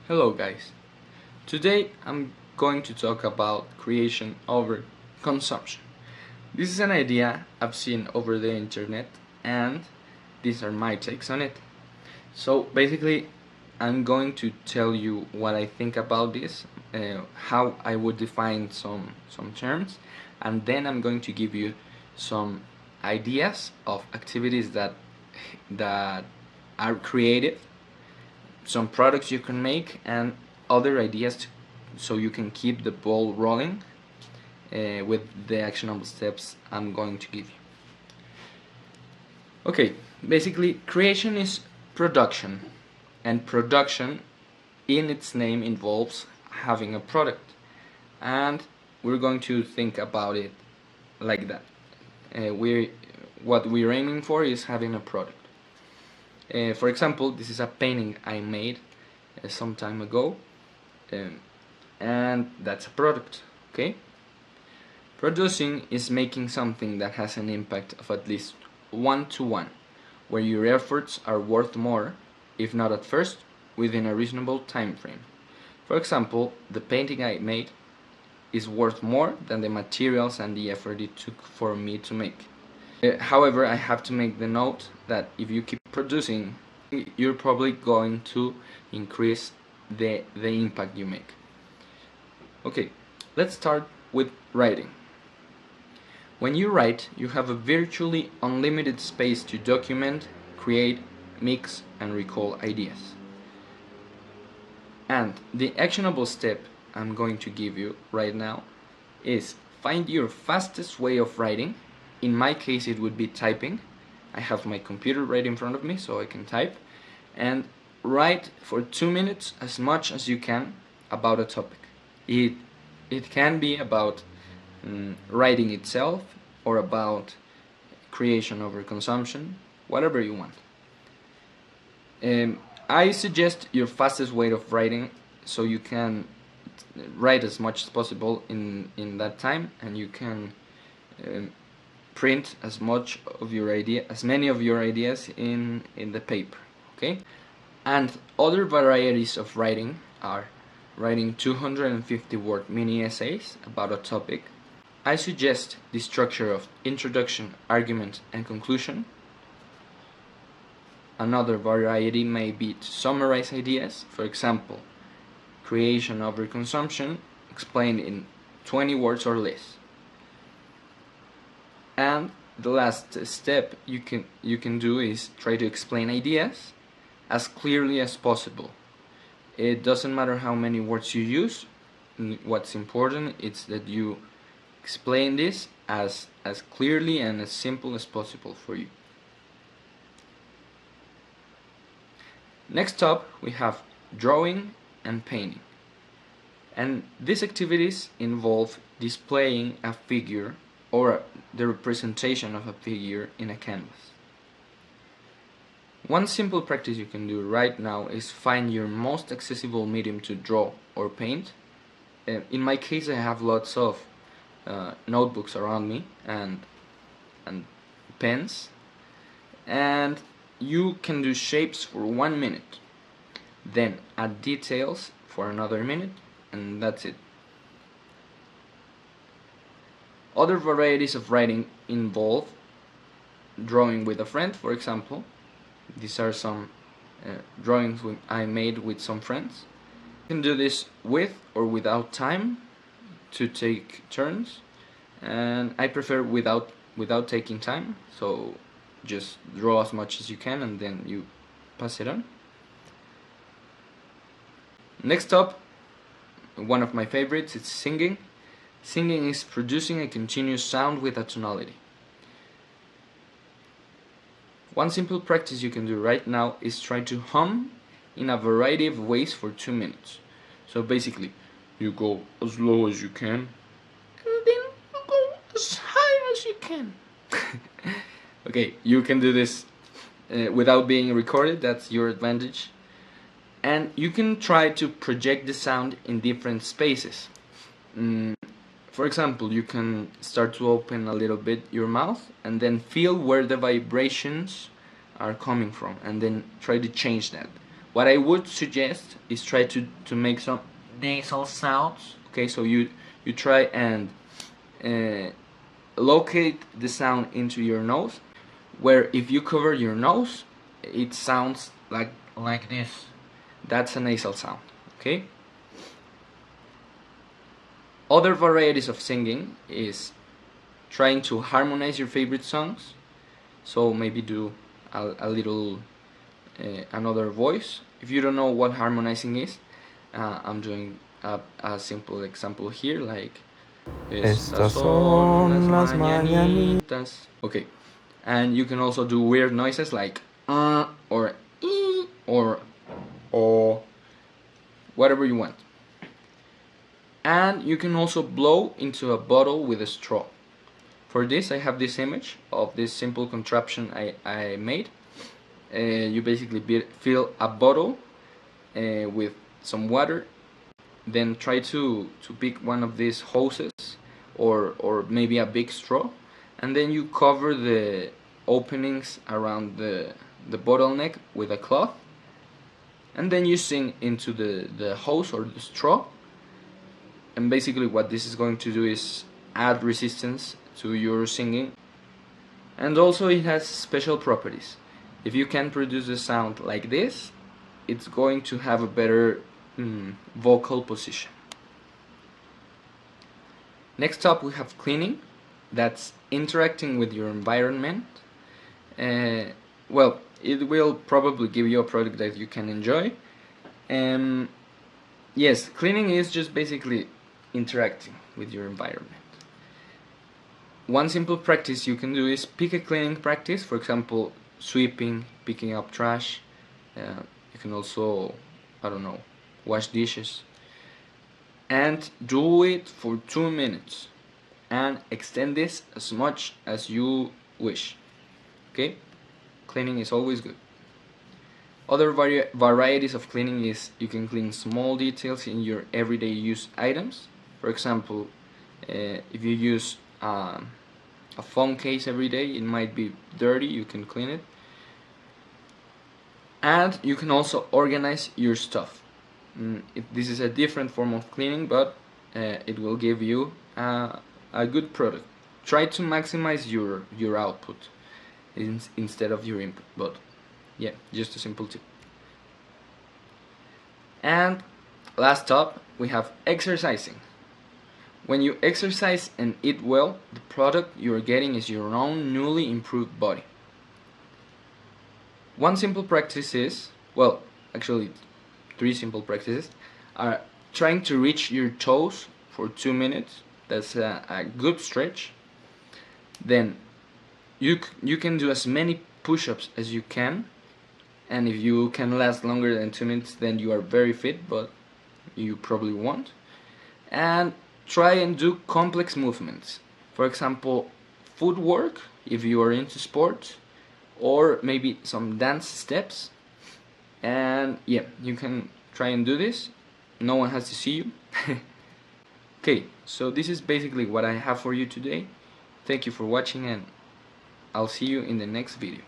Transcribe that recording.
Hello guys, today I'm going to talk about creation over consumption. This is an idea I've seen over the internet and these are my takes on it. So basically I'm going to tell you what I think about this, how I would define some terms, and then I'm going to give you some ideas of activities that are creative, some products you can make, and other ideas so you can keep the ball rolling with the actionable steps I'm going to give you. Okay, basically creation is production, and production in its name involves having a product, and we're going to think about it like that. What we're aiming for is having a product. For example, this is a painting I made some time ago, and that's a product. Okay. Producing is making something that has an impact of at least 1 to 1, where your efforts are worth more, if not at first, within a reasonable time frame. For example, the painting I made is worth more than the materials and the effort it took for me to make. However, I have to make the note that if you keep producing, you're probably going to increase the impact you make. Okay, let's start with writing. When you write, you have a virtually unlimited space to document, create, mix, and recall ideas. And the actionable step I'm going to give you right now is find your fastest way of writing. In my case, it would be typing. I have my computer right in front of me, so I can type. And write for 2 minutes as much as you can about a topic. It can be about writing itself, or about creation over consumption, whatever you want. I suggest your fastest way of writing, so you can write as much as possible in that time, and you can print as many of your ideas in the paper. Okay. And other varieties of writing are writing 250 word mini essays about a topic. I suggest the structure of introduction, argument, and conclusion. Another variety may be to summarize ideas, for example, creation over consumption, explained in 20 words or less. And the last step you can do is try to explain ideas as clearly as possible. It doesn't matter how many words you use. What's important is that you explain this as clearly and as simple as possible for you. Next up, we have drawing and painting. And these activities involve displaying a figure or the representation of a figure in a canvas. One simple practice you can do right now is find your most accessible medium to draw or paint. In my case, I have lots of notebooks around me and pens, and you can do shapes for 1 minute, then add details for another minute, and that's it. Other varieties of writing involve drawing with a friend, for example. These are some drawings I made with some friends. You can do this with or without time, to take turns, and I prefer without taking time, so just draw as much as you can and then you pass it on. Next up, one of my favorites is singing. Singing is producing a continuous sound with a tonality. One simple practice you can do right now is try to hum in a variety of ways for 2 minutes. So basically, you go as low as you can, and then you go as high as you can. Okay, you can do this without being recorded, that's your advantage. And you can try to project the sound in different spaces. For example, you can start to open a little bit your mouth and then feel where the vibrations are coming from, and then try to change that What I would suggest is try to make some nasal sounds. Okay, so you try and locate the sound into your nose, where if you cover your nose, it sounds like this. That's a nasal sound. Okay. Other varieties of singing is trying to harmonize your favorite songs. So maybe do a little another voice. If you don't know what harmonizing is, I'm doing a simple example here, like Estas son las mañanitas. Okay, and you can also do weird noises like or or o, whatever you want. And you can also blow into a bottle with a straw. For this, I have this image of this simple contraption I made. You basically fill a bottle with some water, then try to pick one of these hoses or maybe a big straw, and then you cover the openings around the bottleneck with a cloth, and then you sing into the hose or the straw. And basically what this is going to do is add resistance to your singing. And also it has special properties. If you can produce a sound like this, it's going to have a better vocal position. Next up we have cleaning. That's interacting with your environment. Well, it will probably give you a product that you can enjoy. Yes, cleaning is just basically interacting with your environment. One simple practice you can do is pick a cleaning practice, for example, sweeping, picking up trash. You can also, I don't know, wash dishes. And do it for 2 minutes. And extend this as much as you wish. Okay? Cleaning is always good. Other varieties of cleaning is you can clean small details in your everyday use items. For example, if you use a phone case every day, it might be dirty, you can clean it. And you can also organize your stuff. This is a different form of cleaning, but it will give you a good product. Try to maximize your output instead of your input, but yeah, just a simple tip. And last up, we have exercising. When you exercise and eat well, the product you're getting is your own newly improved body. One simple practice is, well, actually 3 simple practices are trying to reach your toes for 2 minutes. That's a good stretch. Then you can do as many push-ups as you can, and if you can last longer than 2 minutes, then you are very fit, but you probably won't. And try and do complex movements. For example, footwork if you are into sports, or maybe some dance steps. And yeah, you can try and do this. No one has to see you. Okay, so this is basically what I have for you today. Thank you for watching, and I'll see you in the next video.